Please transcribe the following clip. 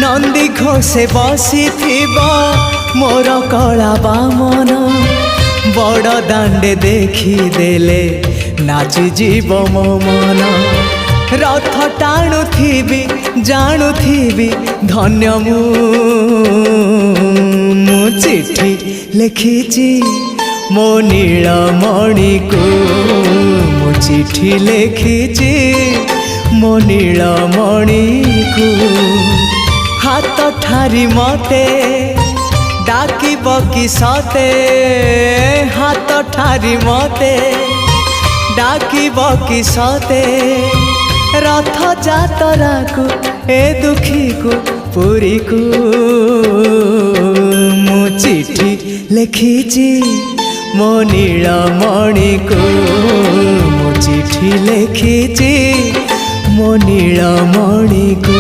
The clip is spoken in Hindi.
नंदी घोषे बसी मोर कला बामन बड़ दांडे देखी देले नाची जीव मो मन रथ टाणुथिबी जाणुथिबी धन्य मु चिठी लिखिची मो नीलमणि को मु चिठी लिखिची मो नीलमणि को हाथ ठारी मते डाकिब कि सते हाथ ठारी मते डाकिब कि सते रथ जातरा को ए दुखी को पुरी को मु चिठी लिखिची मो नीलमणि को मु चिठी लिखिची मो नीलमणि को।